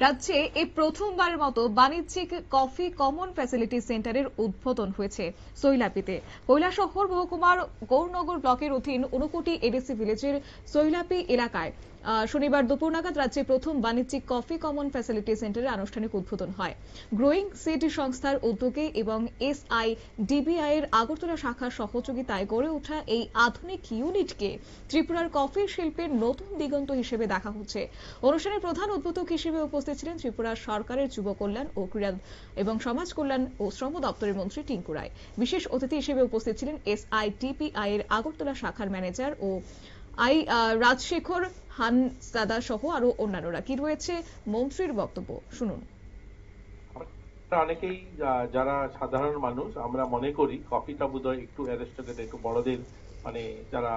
রাজ্যে এই প্রথমবারের মতো বাণিজ্যিক কফি কমন ফ্যাসিলিটি সেন্টারের উদ্বোধন হয়েছে সৈলাপিতে। কৈলাসহর মহকুমার গৌরনগর ব্লকের অধীন ঊনকোটি এডিসি ভিলেজের সৈলাপি এলাকায় শনিবার দুপুর নাগাদ রাজ্যে প্রথম বাণিজ্যিক কফি কমন ফ্যাসিলিটি সেন্টারের আনুষ্ঠানিক উদ্বোধন হয়। গ্রোয়িং সিড সংস্থার উদ্যোগে এবং SIDBI এর আগরতলা শাখার সহযোগিতায় গড়ে ওঠা এই আধুনিক ইউনিটকে ত্রিপুরার কফি শিল্পের নতুন দিগন্ত হিসেবে দেখা হচ্ছে। অনুষ্ঠানে প্রধান উদ্বোধক হিসেবে উপস্থিত ছিলেন ত্রিপুরা সরকারের যুব কল্যাণ ও ক্রীড়া এবং সমাজ কল্যাণ ও শ্রম দপ্তরের মন্ত্রী টিঙ্কু রায়। বিশেষ অতিথি হিসেবে উপস্থিত ছিলেন SIDBI এর আগরতলা শাখার ম্যানেজার ও রাজশেখর হানসাদা সহ আরো অন্যান্যরা। কি রয়েছে মন্ত্রীর বক্তব্য শুনুন। অনেকেই যারা সাধারণ মানুষ আমরা মনে করি কফিটা বোধহয় একটু অ্যারিস্টোক্রেট, একটু বড়দের, মানে যারা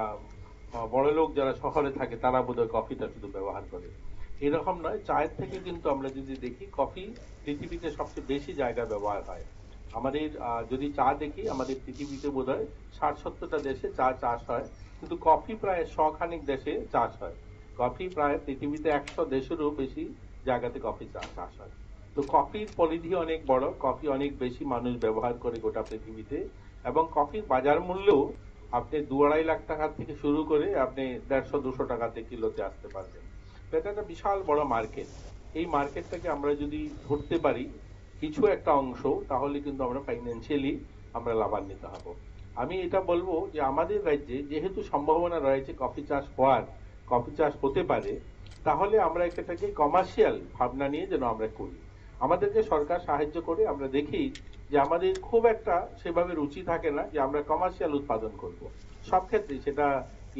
বড় লোক যারা শহরে থাকে তারা বোধহয় কফিটা শুধু ব্যবহার করে। এরকম নয়, চায়ের থেকে কিন্তু আমরা যদি দেখি কফি পৃথিবীতে সবচেয়ে বেশি জায়গা ব্যবহার হয়। আমাদের যদি চা দেখি, আমাদের পৃথিবীতে বোধহয় 60-70টা দেশে চা চাষ হয়, কিন্তু কফি প্রায় 100খানিক দেশে চাষ হয়। কফি প্রায় পৃথিবীতে 100 দেশেরও বেশি জায়গাতে কফি চাষ হয়। তো কফির পরিধি অনেক বড়, কফি অনেক বেশি মানুষ ব্যবহার করে গোটা পৃথিবীতে, এবং কফির বাজার মূল্য আপনি 2-2.5 লাখ টাকা থেকে শুরু করে আপনি 150-200 টাকাতে কিলোতে আসতে পারবেন। এটা একটা বিশাল বড় মার্কেট। এই মার্কেটটাকে আমরা যদি ধরতে পারি কিছু একটা অংশ, তাহলে কিন্তু আমরা ফাইন্যান্সিয়ালি আমরা লাভান্বিত হব। আমি এটা বলবো যে আমাদের রাজ্যে যেহেতু সম্ভাবনা রয়েছে কফি চাষ হওয়ার, কফি চাষ হতে পারে, তাহলে আমরা এটাকে কমার্শিয়াল ভাবনা নিয়ে যেন আমরা করি। আমাদেরকে সরকার সাহায্য করে। আমরা দেখি যে আমাদের খুব একটা সেভাবে রুচি থাকে না যে আমরা কমার্শিয়াল উৎপাদন করব। সব ক্ষেত্রে, সেটা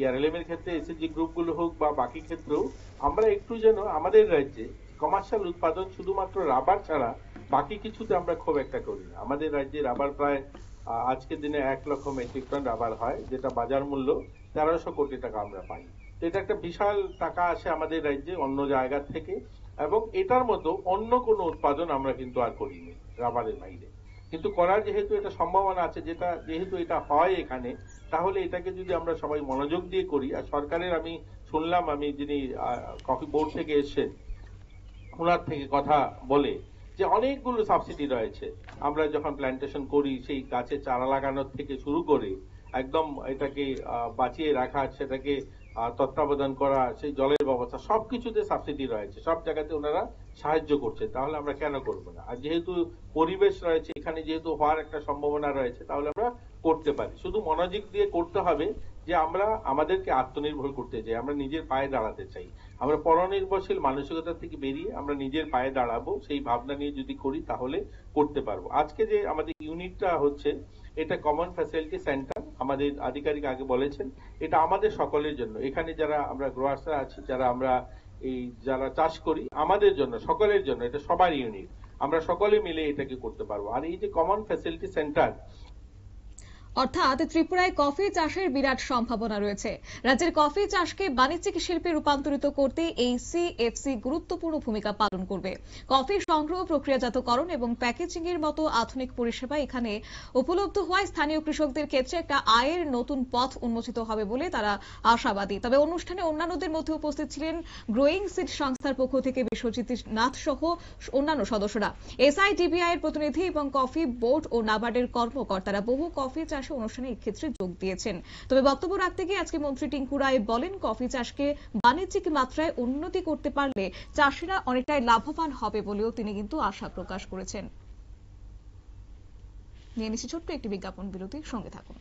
ERLM এর ক্ষেত্রে SHG গ্রুপগুলো হোক বা বাকি ক্ষেত্রেও, আমরা একটু যেন আমাদের রাজ্যে কমার্শিয়াল উৎপাদন শুধুমাত্র রাবার ছাড়া বাকি কিছুতে আমরা খুব একটা করি না। আমাদের রাজ্যে রাবার প্রায় আজকের দিনে 1 লক্ষ মেট্রিক টন রাবার হয়, যেটা বাজার মূল্য 1300 কোটি টাকা আমরা পাই। তো এটা একটা বিশাল টাকা আসে আমাদের রাজ্যে অন্য জায়গা থেকে, এবং এটার মতো অন্য কোনো উৎপাদন আমরা কিন্তু আর করিনি রাবারের বাইরে। কিন্তু করার যেহেতু এটা সম্ভাবনা আছে, যেহেতু এটা হয় এখানে, তাহলে এটাকে যদি আমরা সবাই মনোযোগ দিয়ে করি। আর সরকারের আমি শুনলাম, আমি যিনি কফি বোর্ড থেকে এসেছেন ওনার থেকে কথা বলে, যে অনেকগুলো সাবসিডি রয়েছে। আমরা যখন প্ল্যান্টেশন করি, সেই গাছে চারা লাগানোর থেকে শুরু করে একদম এটাকে বাঁচিয়ে রাখা, সেটাকে তত্ত্বাবধান করা, সেই জলের ব্যবস্থা, সবকিছুতে সাবসিডি রয়েছে। সব জায়গাতে ওনারা সাহায্য করছে, তাহলে আমরা কেন করব না? আর যেহেতু পরিবেশ রয়েছে এখানে, যেহেতু হওয়ার একটা সম্ভাবনা রয়েছে, তাহলে আমরা করতে পারি। শুধু মনোযোগ দিয়ে করতে হবে যে আমরা আমাদেরকে আত্মনির্ভর করতে চাই, আমরা নিজের পায়ে দাঁড়াতে চাই। আমরা পরনির্ভরশীল মানসিকতা থেকে বেরিয়ে আমরা নিজের পায়ে দাঁড়াবো, সেই ভাবনা নিয়ে যদি করি তাহলে করতে পারবো। আজকে যে আমাদের ইউনিটটা হচ্ছে, এটা কমন ফ্যাসিলিটি সেন্টার, আমাদের আধিকারিক আগে বলেছেন, এটা আমাদের সকলের জন্য। এখানে যারা আমরা গ্রোয়ার্সরা আছি, যারা চাষ করি, আমাদের জন্য, সকলের জন্য, এটা সবার ইউনিট। আমরা সকলে মিলে এটাকে করতে পারবো। আর এই যে কমন ফ্যাসিলিটি সেন্টার, অর্থাৎ ত্রিপুরায় কফি চাষের বিরাট সম্ভাবনা রয়েছে। রাজ্যের কফি চাষকে বাণিজ্যিক শিল্পে রূপান্তরিত করতে এই CFC গুরুত্বপূর্ণ ভূমিকা পালন করবে। কফি সংগ্রহ, প্রক্রিয়াজাতকরণ এবং প্যাকেজিং এর মতো আধুনিক পরিষেবা এখানে উপলব্ধ হওয়ায় স্থানীয় কৃষকদের ক্ষেত্রে একটা আয়ের নতুন পথ উন্মোচিত হবে বলে তারা আশাবাদী। তবে অনুষ্ঠানে অন্যান্যদের মধ্যে উপস্থিত ছিলেন গ্রোয়িং সিড সংস্থার পক্ষ থেকে বিশ্বজিৎ নাথ সহ অন্যান্য সদস্যরা, SIDBI এর প্রতিনিধি এবং কফি বোর্ড ও নাবার্ডের কর্মকর্তারা। বহু কফি অনুষ্ঠানে এই ক্ষেত্রে যোগ দিয়েছেন। তবে বক্তব্য রাখতে গিয়ে আজকে মন্ত্রী টিঙ্কু রায় বলেন, কফি চাষকে বাণিজ্যিক মাত্রায় উন্নতি করতে পারলে চাষিরা অনেকটাই লাভবান হবে বলেও তিনি কিন্তু আশা প্রকাশ করেছেন। নিয়ে নিচ্ছি ছোট্ট একটি বিজ্ঞাপন বিরতি, সঙ্গে থাকুন।